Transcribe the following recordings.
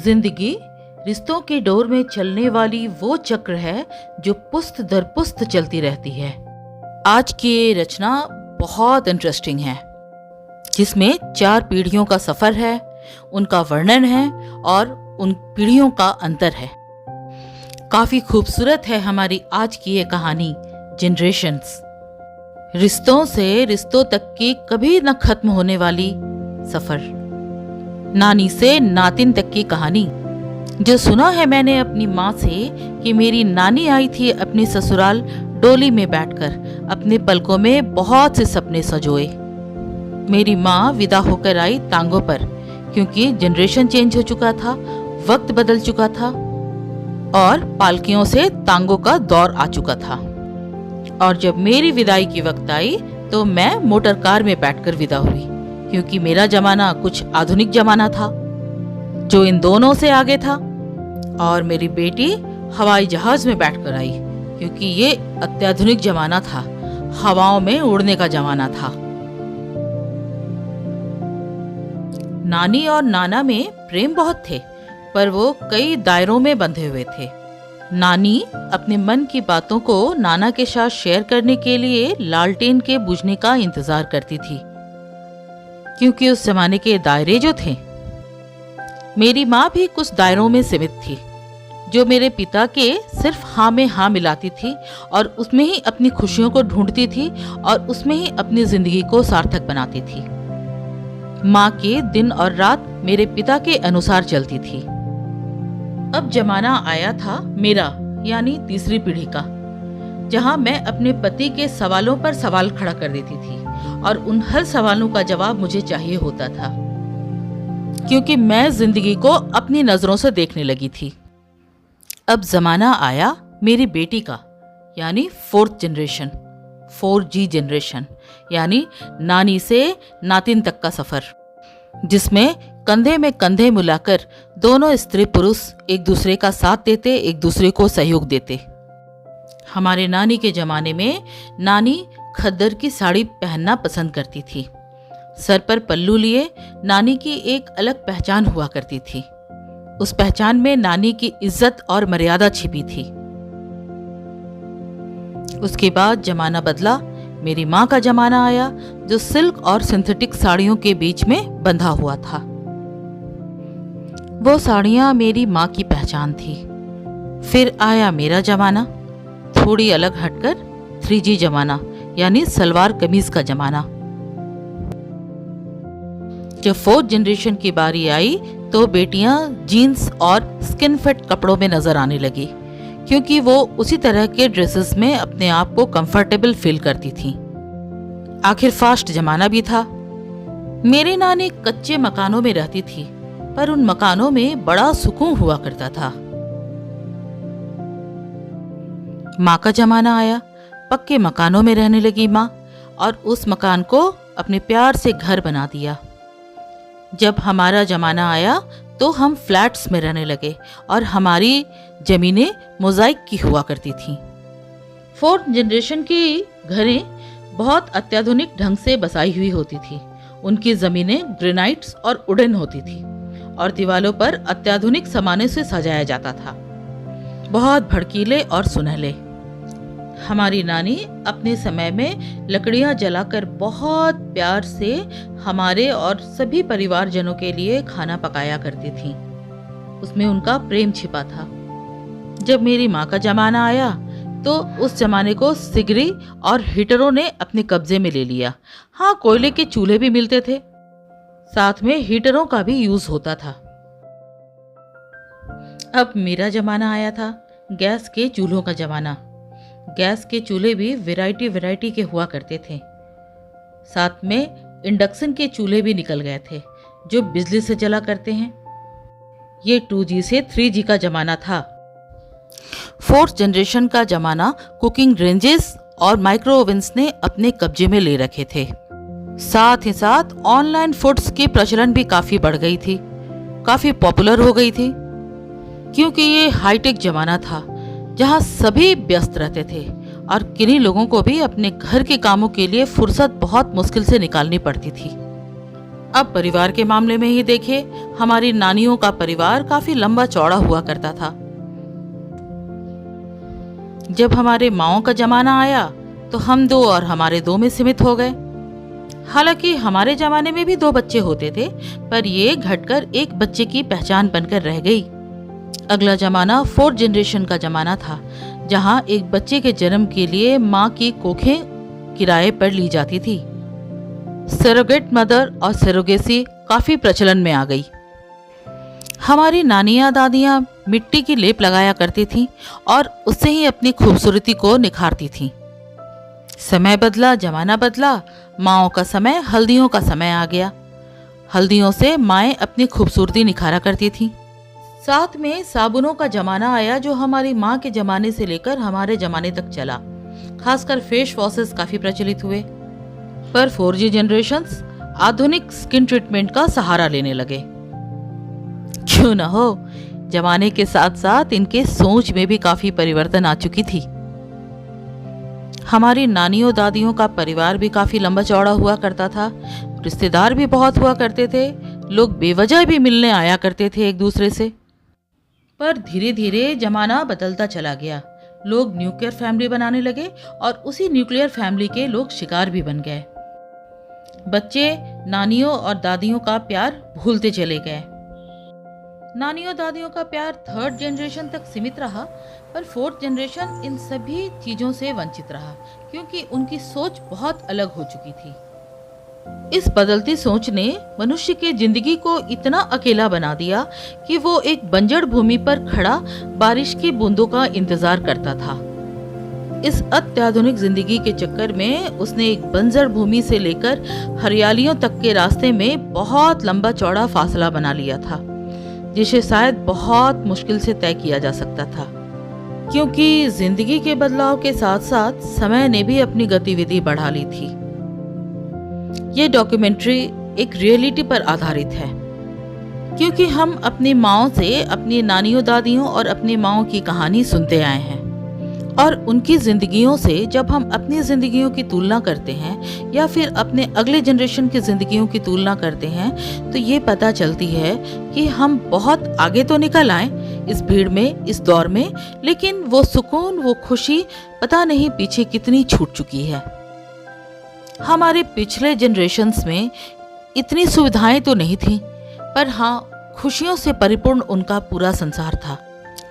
जिंदगी रिश्तों के डोर में चलने वाली वो चक्र है जो पुस्त दर पुस्त चलती रहती है। आज की ये रचना बहुत इंटरेस्टिंग है, जिसमें 4 पीढ़ियों का सफर है, उनका वर्णन है और उन पीढ़ियों का अंतर है। काफी खूबसूरत है हमारी आज की ये कहानी जनरेशंस। रिश्तों से रिश्तों तक की कभी न खत्म होने वाली सफर, नानी से नातिन तक की कहानी। जो सुना है मैंने अपनी माँ से कि मेरी नानी आई थी अपनी ससुराल डोली में बैठकर, अपने पलकों में बहुत से सपने सजोए। मेरी माँ विदा होकर आई टांगों पर, क्योंकि जनरेशन चेंज हो चुका था, वक्त बदल चुका था और पालकियों से टांगों का दौर आ चुका था। और जब मेरी विदाई की वक्त आई तो मैं मोटर कार में बैठकर विदा हुई, क्योंकि मेरा जमाना कुछ आधुनिक जमाना था जो इन दोनों से आगे था। और मेरी बेटी हवाई जहाज में बैठकर आई, क्योंकि ये अत्याधुनिक जमाना था, हवाओं में उड़ने का जमाना था। नानी और नाना में प्रेम बहुत थे, पर वो कई दायरों में बंधे हुए थे। नानी अपने मन की बातों को नाना के साथ शेयर करने के लिए लालटेन के बुझने का इंतजार करती थी, क्योंकि उस जमाने के दायरे जो थे। मेरी माँ भी कुछ दायरों में सीमित थी, जो मेरे पिता के सिर्फ हाँ में हाँ मिलाती थी और उसमें ही अपनी खुशियों को ढूंढती थी और उसमें ही अपनी जिंदगी को सार्थक बनाती थी। माँ के दिन और रात मेरे पिता के अनुसार चलती थी। अब जमाना आया था मेरा, यानी तीसरी पीढ़ी का, जहाँ मैं अपने पति के सवालों पर सवाल खड़ा कर देती थी और उन हर सवालों का जवाब मुझे चाहिए होता था, क्योंकि मैं जिंदगी को अपनी नजरों से देखने लगी थी। अब जमाना आया मेरी बेटी का, यानी 4th जनरेशन, 4G जनरेशन, यानी नानी से नातिन तक का सफर, जिसमें कंधे में कंधे मिलाकर दोनों स्त्री पुरुष एक दूसरे का साथ देते, एक दूसरे को सहयोग देते। हमारे नानी के जमाने में नानी खद्दर की साड़ी पहनना पसंद करती थी। सर पर पल्लू लिए नानी की एक अलग पहचान हुआ करती थी। उस पहचान में नानी की इज्जत और मर्यादा छिपी थी। उसके बाद जमाना बदला, मेरी माँ का जमाना आया, जो सिल्क और सिंथेटिक साड़ियों के बीच में बंधा हुआ था। वो साड़ियाँ मेरी माँ की पहचान थी। फिर आया मेरा जमाना, थोड़ी अलग हटकर 3G जमाना, यानी सलवार कमीज का जमाना। जब 4th जनरेशन की बारी आई तो बेटियां जीन्स और स्किन फिट कपड़ों में नजर आने लगी, क्योंकि वो उसी तरह के ड्रेसेस में अपने आप को कंफर्टेबल फील करती थीं। आखिर फास्ट जमाना भी था। मेरी नानी कच्चे मकानों में रहती थी, पर उन मकानों में बड़ा सुकून हुआ करता था। माँ का जमाना आया, पक्के मकानों में रहने लगी माँ, और उस मकान को अपने प्यार से घर बना दिया। जब हमारा जमाना आया तो हम फ्लैट्स में रहने लगे और हमारी जमीनें मोज़ाइक की हुआ करती थीं। 4th जनरेशन की घरें बहुत अत्याधुनिक ढंग से बसाई हुई होती थी। उनकी जमीनें ग्रेनाइट्स और वुडन होती थी और दीवारों पर अत्याधुनिक सामानों से सजाया जाता था, बहुत भड़कीले और सुनहले। हमारी नानी अपने समय में लकड़ियां जलाकर बहुत प्यार से हमारे और सभी परिवारजनों के लिए खाना पकाया करती थी। उसमें उनका प्रेम छिपा था। जब मेरी माँ का जमाना आया तो उस जमाने को सिगरी और हीटरों ने अपने कब्जे में ले लिया। हाँ, कोयले के चूल्हे भी मिलते थे, साथ में हीटरों का भी यूज होता था। अब मेरा जमाना आया था, गैस के चूल्हों का जमाना। गैस के चूल्हे भी वैरायटी के हुआ करते थे। साथ में इंडक्शन के चूल्हे भी निकल गए थे, जो बिजली से जला करते हैं। ये 2G से 3G का जमाना था। 4th जनरेशन का जमाना कुकिंग रेंजेस और माइक्रो ओवन्स ने अपने कब्जे में ले रखे थे। साथ ही साथ ऑनलाइन फूड्स की प्रचलन भी काफी बढ़ गई थी, काफी पॉपुलर हो गई थी, क्योंकि ये हाईटेक जमाना था जहाँ सभी व्यस्त रहते थे और किन्हीं लोगों को भी अपने घर के कामों के लिए फुर्सत बहुत मुश्किल से निकालनी पड़ती थी। अब परिवार के मामले में ही देखिए, हमारी नानियों का परिवार काफी लंबा चौड़ा हुआ करता था। जब हमारे माओं का जमाना आया तो हम दो और हमारे दो में सीमित हो गए। हालांकि हमारे जमाने में भी दो बच्चे होते थे, पर ये घटकर एक बच्चे की पहचान बनकर रह गई। अगला जमाना फोर्थ जनरेशन का जमाना था, जहां एक बच्चे के जन्म के लिए माँ की कोखें किराए पर ली जाती थी। सरोगेट मदर और सरोगेसी काफी प्रचलन में आ गई। हमारी नानियां दादियां मिट्टी की लेप लगाया करती थीं और उससे ही अपनी खूबसूरती को निखारती थीं। समय बदला, जमाना बदला, माँओं का समय हल्दियों का समय आ गया। हल्दियों से माएँ अपनी खूबसूरती निखारा करती थीं। साथ में साबुनों का जमाना आया, जो हमारी माँ के जमाने से लेकर हमारे जमाने तक चला। खासकर फेस वॉशेस काफी प्रचलित हुए। पर 4G जनरेशन्स आधुनिक स्किन ट्रीटमेंट का सहारा लेने लगे। क्यों न हो, जमाने के साथ साथ इनके सोच में भी काफी परिवर्तन आ चुकी थी। हमारी नानियों दादियों का परिवार भी काफी लंबा चौड़ा हुआ करता था। रिश्तेदार भी बहुत हुआ करते थे। लोग बेवजह भी मिलने आया करते थे एक दूसरे से। पर धीरे धीरे जमाना बदलता चला गया। लोग न्यूक्लियर फैमिली बनाने लगे और उसी न्यूक्लियर फैमिली के लोग शिकार भी बन गए। बच्चे नानियों और दादियों का प्यार भूलते चले गए। नानियों दादियों का प्यार थर्ड जनरेशन तक सीमित रहा, पर फोर्थ जनरेशन इन सभी चीजों से वंचित रहा, क्योंकि उनकी सोच बहुत अलग हो चुकी थी। इस बदलती सोच ने मनुष्य की जिंदगी को इतना अकेला बना दिया कि वो एक बंजर भूमि पर खड़ा बारिश की बूंदों का इंतजार करता था। इस अत्याधुनिक जिंदगी के चक्कर में उसने एक बंजर भूमि से लेकर हरियालियों तक के रास्ते में बहुत लंबा चौड़ा फासला बना लिया था, जिसे शायद बहुत मुश्किल से तय किया जा सकता था। क्योंकि जिंदगी के बदलाव के साथ साथ समय ने भी अपनी गतिविधि बढ़ा ली थी। ये डॉक्यूमेंट्री एक रियलिटी पर आधारित है, क्योंकि हम अपनी माँओं से, अपनी नानियों दादियों और अपनी माँओं की कहानी सुनते आए हैं। और उनकी जिंदगियों से जब हम अपनी जिंदगियों की तुलना करते हैं या फिर अपने अगले जनरेशन की जिंदगियों की तुलना करते हैं, तो ये पता चलती है कि हम बहुत आगे तो निकल आए इस भीड़ में, इस दौर में, लेकिन वो सुकून, वो खुशी पता नहीं पीछे कितनी छूट चुकी है। हमारे पिछले जनरेशन्स में इतनी सुविधाएं तो नहीं थी, पर हाँ, खुशियों से परिपूर्ण उनका पूरा संसार था।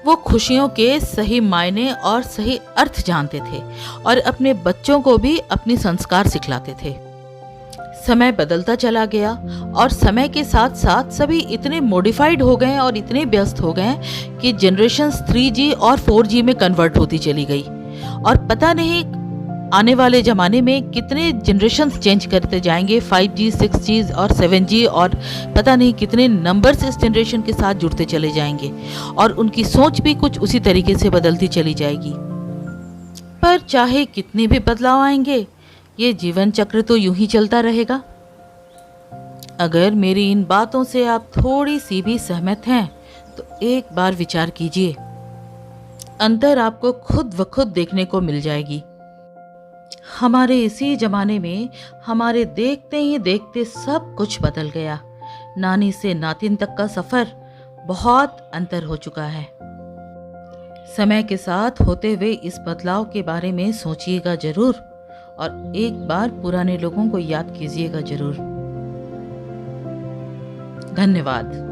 वो खुशियों के सही मायने और सही अर्थ जानते थे और अपने बच्चों को भी अपनी संस्कार सिखलाते थे। समय बदलता चला गया और समय के साथ साथ सभी इतने मॉडिफाइड हो गए और इतने व्यस्त हो गए कि जनरेशन्स 3G और 4G में कन्वर्ट होती चली गई। और पता नहीं आने वाले ज़माने में कितने जनरेशन्स चेंज करते जाएंगे, 5G, 6G और 7G, और पता नहीं कितने नंबर्स इस जनरेशन के साथ जुड़ते चले जाएंगे और उनकी सोच भी कुछ उसी तरीके से बदलती चली जाएगी। पर चाहे कितने भी बदलाव आएंगे, ये जीवन चक्र तो यूं ही चलता रहेगा। अगर मेरी इन बातों से आप थोड़ी सी भी सहमत हैं तो एक बार विचार कीजिए। अंतर आपको खुद व खुद देखने को मिल जाएगी। हमारे इसी जमाने में हमारे देखते ही देखते सब कुछ बदल गया। नानी से नातिन तक का सफर बहुत अंतर हो चुका है। समय के साथ होते हुए इस बदलाव के बारे में सोचिएगा जरूर और एक बार पुराने लोगों को याद कीजिएगा जरूर। धन्यवाद।